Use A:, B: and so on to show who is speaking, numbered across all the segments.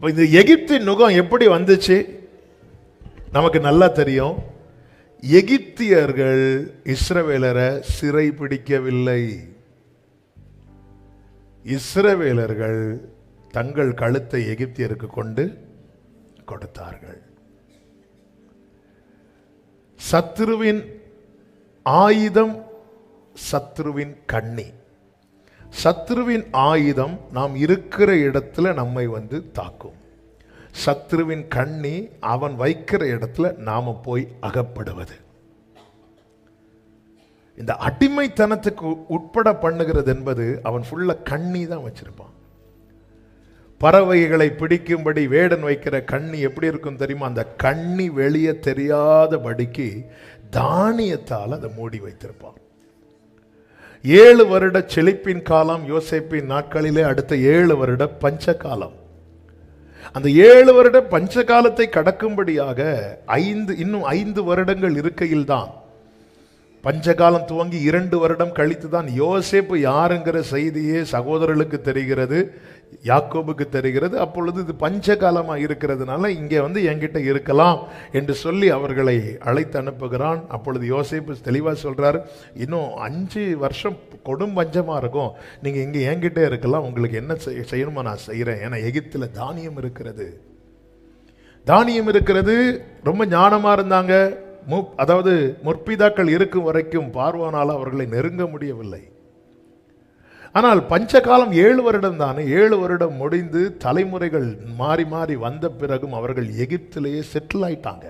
A: இந்த எகிப்தின் நுகம் எப்படி வந்துச்சு நமக்கு நல்லா தெரியும். எகிப்தியர்கள் இஸ்ரவேலரை சிறை பிடிக்கவில்லை. இஸ்ரவேலர்கள் தங்கள் கழுத்தை எகிப்தியருக்கு கொண்டு கொடுத்தார்கள். சத்ருவின் ஆயுதம் சத்ருவின் கண்ணி. சத்ருவின் ஆயுதம் நாம் இருக்கிற இடத்துல நம்மை வந்து தாக்கும். சத்ருவின் கண்ணி அவன் வைக்கிற இடத்துல நாம போய் அகப்படுவது. இந்த அடிமைத்தனத்துக்கு உட்பட பண்ணுகிறது என்பது அவன் ஃபுல்லா கண்ணி தான் வச்சிருப்பான். பறவைகளை பிடிக்கும்படி வேடன் வைக்கிற கண்ணி எப்படி இருக்கும் தெரியுமா? அந்த கண்ணி வெளியே தெரியாதபடிக்கு தானியத்தால் அதை மூடி வைத்திருப்பான். 7 வருட செழிப்பின் காலம் யோசேப்பின் நாட்களிலே, அடுத்த 7 வருட பஞ்ச காலம். அந்த 7 வருட பஞ்ச காலத்தை கடக்கும்படியாக இன்னும் 5 வருடங்கள் இருக்கையில் தான், பஞ்சகாலம் துவங்கி 2 வருடம் கழித்து தான் யோசேப்பு யாருங்கிற செய்தியே சகோதரர்களுக்கு தெரிகிறது, யாக்கோபுக்கு தெரிகிறது. அப்பொழுது இது பஞ்சகாலமாக இருக்கிறதுனால இங்கே வந்து என்கிட்ட இருக்கலாம் என்று சொல்லி அவர்களை அழைத்து அனுப்புகிறான். அப்பொழுது யோசேப்பு தெளிவாக சொல்றாரு, இன்னும் 5 வருஷம் கொடும் பஞ்சமாக இருக்கும், நீங்கள் இங்கே என்கிட்ட இருக்கலாம், உங்களுக்கு என்ன செய்யணுமோ நான் செய்கிறேன். ஏன்னா எகிப்தில் தானியம் இருக்கிறது, தானியம் இருக்கிறது. ரொம்ப ஞானமாக இருந்தாங்க. அதாவது முற்பிதாக்கள் இருக்கும் வரைக்கும் பார்வோனால் அவர்களை நெருங்க முடியவில்லை. ஆனால் பஞ்சகாலம் 7 வருடம் தானே. 7 வருடம் முடிந்து தலைமுறைகள் மாறி மாறி வந்த பிறகும் அவர்கள் எகிப்திலேயே செட்டில் ஆயிட்டாங்க.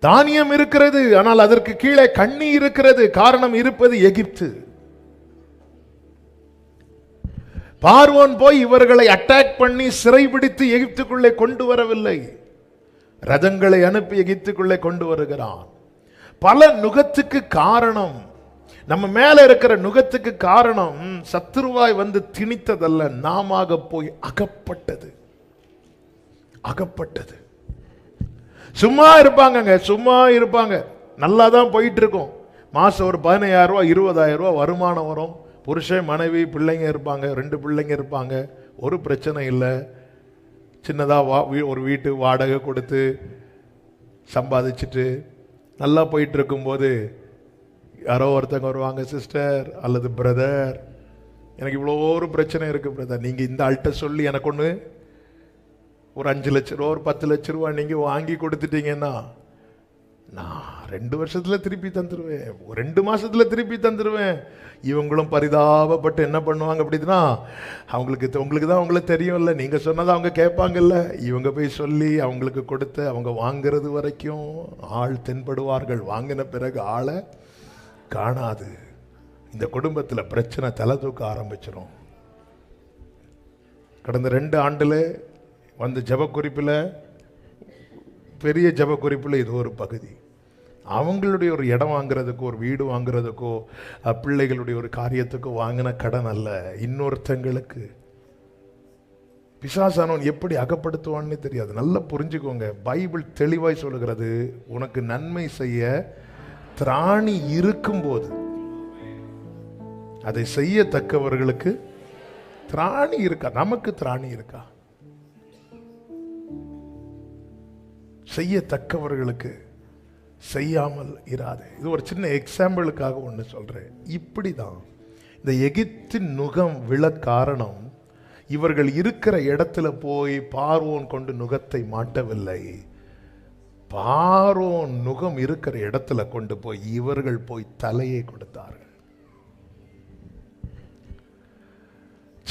A: தானியம் இருக்கிறது, ஆனால் அதற்கு கீழே கண்ணி இருக்கிறது. காரணம் இருப்பது எகிப்து. பார்வோன் போய் இவர்களை அட்டாக் பண்ணி சிறைபிடித்து எகிப்துக்குள்ளே கொண்டு வரவில்லை, ரதங்களை அனுப்பி எகிப்துக்குள்ளே கொண்டு வருகிறான். பல நுகத்துக்கு காரணம், நம்ம மேல இருக்கிற நுகத்துக்கு காரணம் சத்துருவாய் வந்து திணித்ததல்ல, நாம போய் அகப்பட்டது. அகப்பட்டது. சும்மா இருப்பாங்க, சும்மா இருப்பாங்க, நல்லா தான் போயிட்டு இருக்கும். மாசம் ஒரு 15,000 ரூபாய் 20,000 ரூபாய் வருமானம் வரும். புருஷன் மனைவி பிள்ளைங்க இருப்பாங்க, 2 பிள்ளைங்க இருப்பாங்க, ஒரு பிரச்சனை இல்லை. சின்னதாக ஒரு வீட்டு வாடகை கொடுத்து சம்பாதிச்சுட்டு நல்லா போயிட்டு இருக்கும்போது யாரோ ஒருத்தங்க வருவாங்க, சிஸ்டர் அல்லது பிரதர், எனக்கு இவ்வளோ ஒரு பிரச்சனை இருக்குது பிரதர், நீங்கள் இந்த ஆள்கிட்ட சொல்லி எனக்கு ஒன்று ஒரு 5 லட்ச ரூபா ஒரு 10 லட்ச ரூபா நீங்கள் வாங்கி கொடுத்துட்டீங்கன்னா நான் 2 வருஷத்தில் திருப்பி தந்துடுவேன், 2 மாதத்தில் திருப்பி தந்துடுவேன். இவங்களும் பரிதாபப்பட்டு என்ன பண்ணுவாங்க அப்படின்னா, உங்களுக்கு தான் அவங்களுக்கு தெரியும்ல, நீங்கள் சொன்னதை அவங்க கேட்பாங்கல்ல, இவங்க போய் சொல்லி அவங்களுக்கு கொடுத்து அவங்க வாங்கிறது வரைக்கும் ஆள் தென்படுவார்கள். வாங்கின பிறகு ஆளை காணாது. இந்த குடும்பத்தில் பிரச்சனை தலை தூக்க ஆரம்பிச்சிடும். கடந்த 2 ஆண்டுல வந்த ஜபக்குறிப்பில், பெரிய ஜபக்குறிப்பில் இது ஒரு பகுதி. அவங்களுடைய ஒரு இடம் வாங்குறதுக்கோ ஒரு வீடு வாங்குறதுக்கோ பிள்ளைகளுடைய ஒரு காரியத்துக்கோ வாங்கின கடன் அல்ல, இன்னொருத்தங்களுக்கு. பிசாசானவன் எப்படி அகப்படுத்துவான்னு தெரியாது. நல்லா புரிஞ்சுக்கோங்க. பைபிள் தெளிவாய் சொல்லுகிறது, உனக்கு நன்மை செய்ய திராணி இருக்கும்போது அதை செய்யத்தக்கவர்களுக்கு திராணி இருக்கா? நமக்கு திராணி இருக்கா? செய்யத்தக்கவர்களுக்கு செய்யாமல் இராது. இது ஒரு சின்ன எக்ஸாம்பிளுக்காக ஒன்று சொல்றேன். இப்படிதான் இந்த எகிப்தின் நுகம் விழ காரணம், இவர்கள் இருக்கிற இடத்துல போய் பார்வோன் கொண்டு நுகத்தை மாட்டவில்லை. பார்வோன் நுகம் இருக்கிற இடத்துல கொண்டு போய் இவர்கள் போய் தலையை கொடுத்தார்கள்.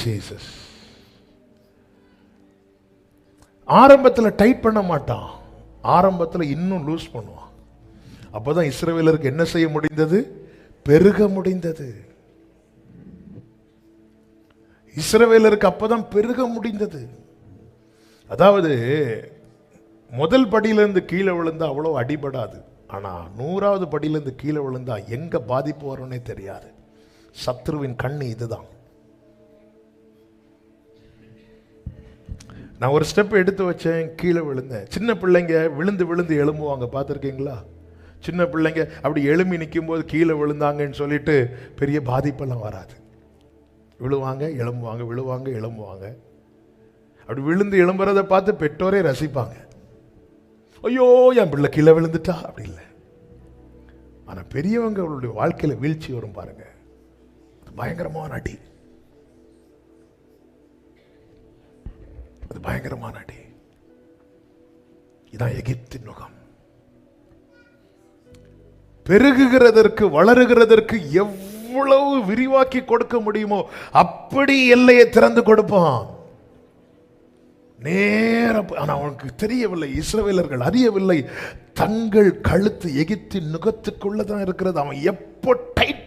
A: ஜீசஸ் ஆரம்பத்தில் டைட் பண்ண மாட்டான், ஆரம்பத்தில் இன்னும் லூஸ் பண்ணுவான். அப்போதான் இஸ்ரவேலருக்கு என்ன செய்ய முடிந்தது? பெருக முடிந்தது. இஸ்ரவேலருக்கு அப்பதான் பெருக முடிந்தது. அதாவது முதல் படியிலிருந்து கீழே விழுந்தா அவ்வளோ அடிபடாது, ஆனா 100வது படியிலிருந்து கீழே விழுந்தா எங்க பாதிப்பு வரும்னே தெரியாது. சத்ருவின் கண்ணு இதுதான். நான் ஒரு ஸ்டெப் எடுத்து வச்சேன், கீழே விழுந்தேன். சின்ன பிள்ளைங்க விழுந்து விழுந்து எழும்புவாங்க, பார்த்துருக்கீங்களா? சின்ன பிள்ளைங்க அப்படி எழும்பி நிற்கும் போது கீழே விழுந்தாங்கன்னு சொல்லிட்டு பெரிய பாதிப்பெல்லாம் வராது. விழுவாங்க எழும்புவாங்க, விழுவாங்க எழும்புவாங்க. அப்படி விழுந்து எழும்புறதை பார்த்து பெற்றோரே ரசிப்பாங்க. ஐயோ என் பிள்ளை கீழே விழுந்துட்டா, அப்படி இல்லை. ஆனா பெரியவங்க அவருடைய வாழ்க்கையில வீழ்ச்சி வரும் பாருங்க, பயங்கரமான அடி, அது பயங்கரமான அடி. இதான் எகிப்தின் நுகம். பெருகுகிறதற்கு வளருகிறதற்கு எவ்வளவு விரிவாக்கி கொடுக்க முடியுமோ அப்படி எல்லையை திறந்து கொடுப்பான். நேரம். ஆனா அவனுக்கு தெரியவில்லை, இஸ்ரவேலர்கள் அறியவில்லை, தங்கள் கழுத்து எகிப்தின் நுகத்துக்குள்ளதான் இருக்கிறது. அவன் எப்போ டைட்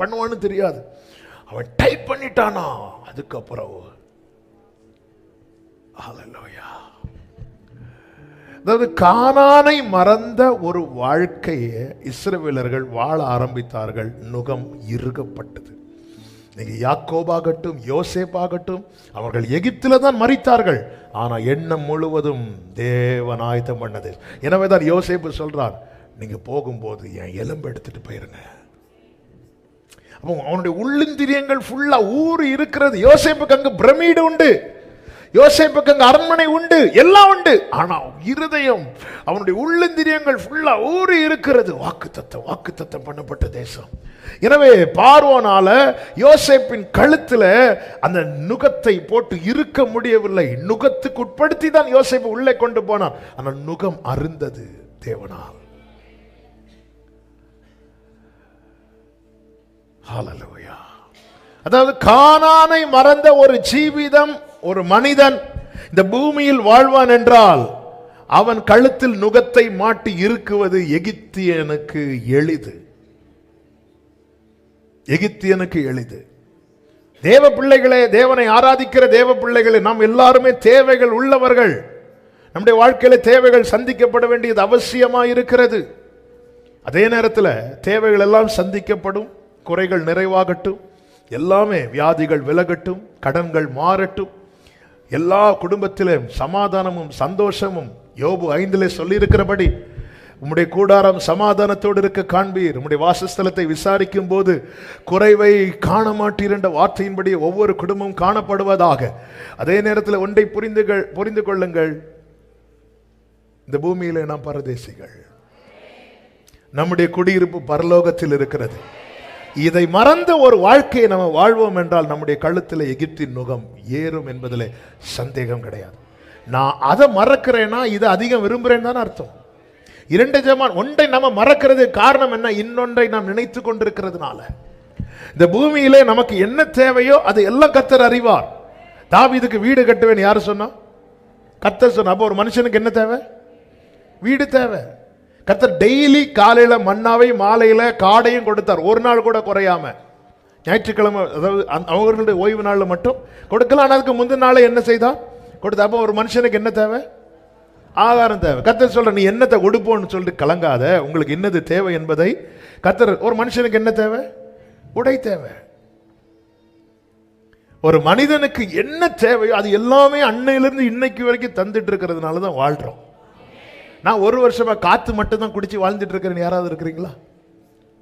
A: பண்ணுவான்னு தெரியாது. அவன் டைட் பண்ணிட்டானா அதுக்கப்புறம் ஹல்லேலூயா. அதாவது கானானை மறந்த ஒரு வாழ்க்கையை இஸ்ரவேலர்கள் வாழ ஆரம்பித்தார்கள். நுகம் இறுகப்பட்டது. நீங்க யாக்கோபாகட்டும் யோசேப்பாகட்டும், அவர்கள் எகிப்தில தான் மரித்தார்கள். ஆனா எண்ணம் முழுவதும் தேவன் ஆயத்தம் பண்ணது. எனவேதான் யோசேப்பு சொல்றார், நீங்க போகும்போது என் எலும்பு எடுத்துட்டு போயிருங்க. அப்போ அவனுடைய உள்ளிந்திரியங்கள் ஃபுல்லா ஊறி இருக்கிறது. யோசேப்புக்கு அங்க பிரமிடு உண்டு, யோசேப்புக்கு அங்க அரண்மனை உண்டு, எல்லாம் உண்டு. ஆனா இருதயம், அவனுடைய உள்ளிந்திரியங்கள் ஃபுல்லா ஊறி இருக்கிறது. வாக்குத்தத்தம் பண்ணப்பட்ட தேசம். எனவே பார்வோனால யோசேப்பின் கழுத்துல அந்த நுகத்தை போட்டு இருக்க முடியவில்லை. நுகத்துக்கு உட்படுத்தி தான் யோசேப்பு உள்ளே கொண்டு போனான். ஆனா நுகம் அருந்தது தேவனால். ஹல்லேலூயா. அதாவது கானானை மறந்த ஒரு ஜீவிதம், ஒரு மனிதன் இந்த பூமியில் வாழ்வான் என்றால் அவன் கழுத்தில் நுகத்தை மாட்டி இருக்குவது எகிப்தியனுக்கு எளிது. எகிப்தியனுக்கு எளிது. தேவ பிள்ளைகளே, தேவனை ஆராதிக்கிற தேவ பிள்ளைகளே, நாம் எல்லாருமே தேவைகள் உள்ளவர்கள். நம்முடைய வாழ்க்கையில தேவைகள் சந்திக்கப்பட வேண்டியது அவசியமா இருக்கிறது. அதே நேரத்தில் தேவைகள் எல்லாம் சந்திக்கப்படும், குறைகள் நிறைவாகட்டும், எல்லாமே வியாதிகள் விலகட்டும், கடன்கள் மாறட்டும், எல்லா குடும்பத்திலும் சமாதானமும் சந்தோஷமும். யோபு 5 சொல்லி இருக்கிறபடி, உம்முடைய கூடாரம் சமாதானத்தோடு இருக்க காண்பீர், உம்முடைய வாசஸ்தலத்தை விசாரிக்கும் போது குறைவை காண மாட்டீர் என்ற வார்த்தையின்படி ஒவ்வொரு குடும்பம் காணப்படுவதாக. அதே நேரத்தில் ஒன்றை புரிந்து கொள்ளுங்கள், இந்த பூமியில நாம் பரதேசிகள், நம்முடைய குடியிருப்பு பரலோகத்தில் இருக்கிறது. இதை மறந்த ஒரு வாழ்க்கையை நம்ம வாழ்வோம் என்றால் நம்முடைய கழுத்தில் எகிப்தின் நுகம் ஏறும் என்பதில் சந்தேகம் கிடையாது. நான் அதை மறக்கிறேன்னா இதை அதிகம் விரும்புகிறேன்னு தான் அர்த்தம். 2 ஜமான், ஒன்றை நம்ம மறக்கிறது காரணம் என்ன? இன்னொன்றை நாம் நினைத்து கொண்டிருக்கிறதுனால. இந்த பூமியிலே நமக்கு என்ன தேவையோ அது எல்லாம் கர்த்தர் அறிவார். தாவீதுக்கு வீடு கட்டுவேன் யாரு சொன்னா? கர்த்தர் சொன்ன. அப்போ ஒரு மனுஷனுக்கு என்ன தேவை? வீடு தேவை. கர்த்தர் டெய்லி காலையில மன்னாவை மாலையில காடையும் கொடுத்தார், ஒரு நாள் கூட குறையாம. ஞாயிற்றுக்கிழமை, அதாவது அவர்களுடைய ஓய்வு நாள் மட்டும் கொடுக்கலாம். ஆனால் அதுக்கு முந்தின நாளே என்ன செய்தா கொடுத்தா. அப்போ ஒரு மனுஷனுக்கு என்ன தேவை? ஆகாரம் தேவை. கர்த்தர் சொல்ற, நீ என்னத்தை கொடுப்போன்னு சொல்லிட்டு கலங்காத, உங்களுக்கு என்னது தேவை என்பதை கர்த்தர். ஒரு மனுஷனுக்கு என்ன தேவை? உடை தேவை. ஒரு மனிதனுக்கு என்ன தேவையோ அது எல்லாமே அன்னையிலிருந்து இன்னைக்கு வரைக்கும் தந்துட்டு இருக்கிறதுனால தான் வாழ்றோம். நான் 1 வருஷமா காத்து மட்டும் தான் குடிச்சு வாழ்ந்துட்டு இருக்கிறேன்னு யாராவது இருக்கிறீங்களா?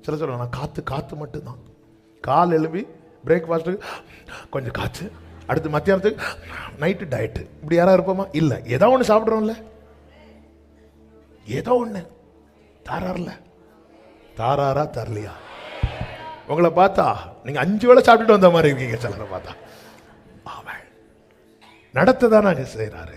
A: சில சொல்லுவாங்க, நான் காத்து மட்டும்தான். கால் எழுப்பி பிரேக்ஃபாஸ்ட்டுக்கு கொஞ்சம் காற்று, அடுத்து மத்தியானத்துக்கு, நைட்டு டயட்டு, இப்படி யாராவது இருப்போமா? இல்லை. ஏதோ ஒன்று சாப்பிட்றோம்ல, ஏதோ ஒன்று தாராரா தரலையா? உங்களை பார்த்தா நீங்கள் 5 வேளை சாப்பிட்டுட்டு வந்த மாதிரி இருக்கீங்க. சிலரை பார்த்தா அவன் நடத்த தான் நாங்கள் செய்கிறாரு.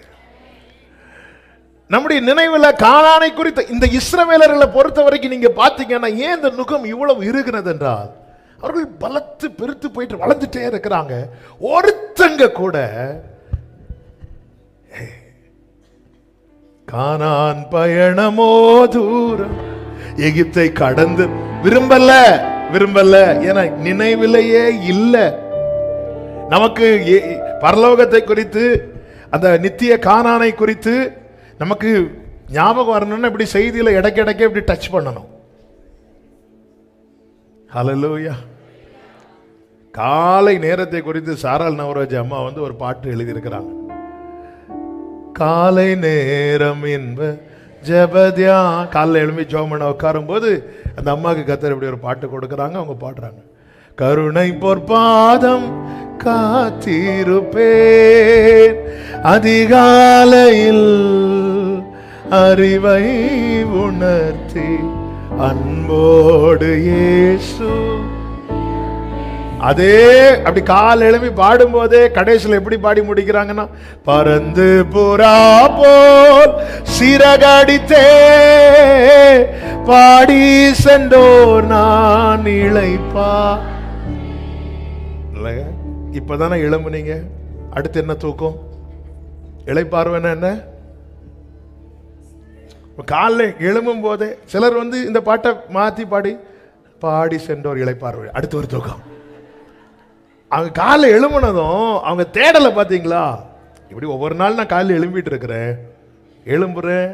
A: நம்முடைய நினைவில் கானானை குறித்த இந்த இஸ்ரவேலர்களை பொறுத்த வரைக்கும் நீங்க பார்த்தீங்கன்னா, ஏன் இந்த நுகம் இவ்வளவு இருக்கிறது என்றால், அவர்கள் பலத்து பெருத்து போயிட்டு வளர்ந்துட்டே இருக்கிறாங்க. ஒருத்தங்க கூட கானான் பயணமோ தூரம் எகிப்தை கடந்து விரும்பல என நினைவிலேயே இல்லை. நமக்கு பரலோகத்தை குறித்து, அந்த நித்திய கானானை குறித்து நமக்கு ஞாபகம் வரணும்னா இப்படி செய்தியில இடைக்கிடைக்க இப்படி டச் பண்ணணும். ஹல்லேலூயா. காலை நேரத்தை குறித்து சாரால் நவரோஜ் அம்மா ஒரு பாட்டு எழுதியிருக்கிறாங்க. காலை நேரம் என்ப ஜபத்யா. காலைல எழுப்பி ஜோமனை உட்காரும் போது அந்த அம்மாவுக்கு கர்த்தர் இப்படி ஒரு பாட்டு கொடுக்குறாங்க, அவங்க பாடுறாங்க. கருணை பொற்பாதம் காத்திருப்பேன். அதிகாலையில் அறிவை உணர்த்தி அன்போடு இயேசு. அதே அப்படி கால் எழுப்பி பாடும் போதே கடைசியில் எப்படி பாடி முடிக்கிறாங்கன்னா, பறந்து புறா போல் சிறகடித்தே பாடி சென்றோர் நான் இளைப்பா. இப்பதானே இளம்புனீங்க, அடுத்து என்ன தூக்கம்? இளைப்பார்வன என்ன? காலைல எழும்பும் போதே சிலர் இந்த பாட்டை மாத்தி பாடி பாடி சென்றோர் இளைப்பார்வை, அடுத்து ஒரு தூக்கம். அவங்க காலை எழும்புனதும் அவங்க தேடலை பார்த்தீங்களா? இப்படி ஒவ்வொரு நாள் நான் காலையில் எழும்பிட்டு இருக்கிறேன், எழும்புறேன்,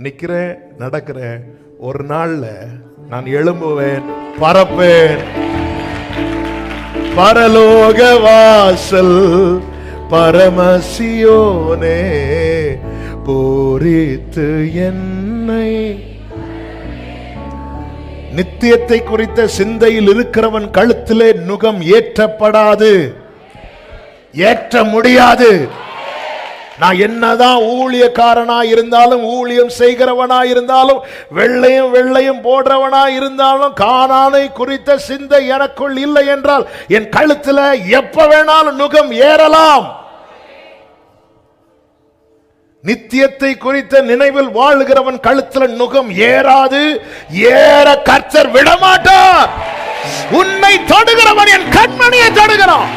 A: நிற்கிறேன், நடக்கிறேன். ஒரு நாள்ல நான் எழும்புவேன், பறப்பேன், பரலோக வாசல் பரமசியோனே பூரித்து என்னை. நித்தியத்தை குறித்த சிந்தையில் இருக்கிறவன் கழுத்திலே நுகம் ஏற்றப்படாது, ஏற்ற முடியாது. நான் என்னதான் ஊழியக்காரனா இருந்தாலும், ஊழியம் செய்கிறவனா இருந்தாலும், வெள்ளையும் வெள்ளையும் போடுறவனா இருந்தாலும், கானானை குறித்த சிந்தை எனக்குள் இல்லை என்றால் என் கழுத்துல எப்ப வேணாலும் நுகம் ஏறலாம். நித்தியத்தை குறித்த நினைவில் வாழுகிறவன் கழுத்துல நுகம் ஏறாது, ஏற கர்த்தர் விடமாட்டார். உன்னை தொடுகிறவன் என் கண்மணியை தொடுகிறான்.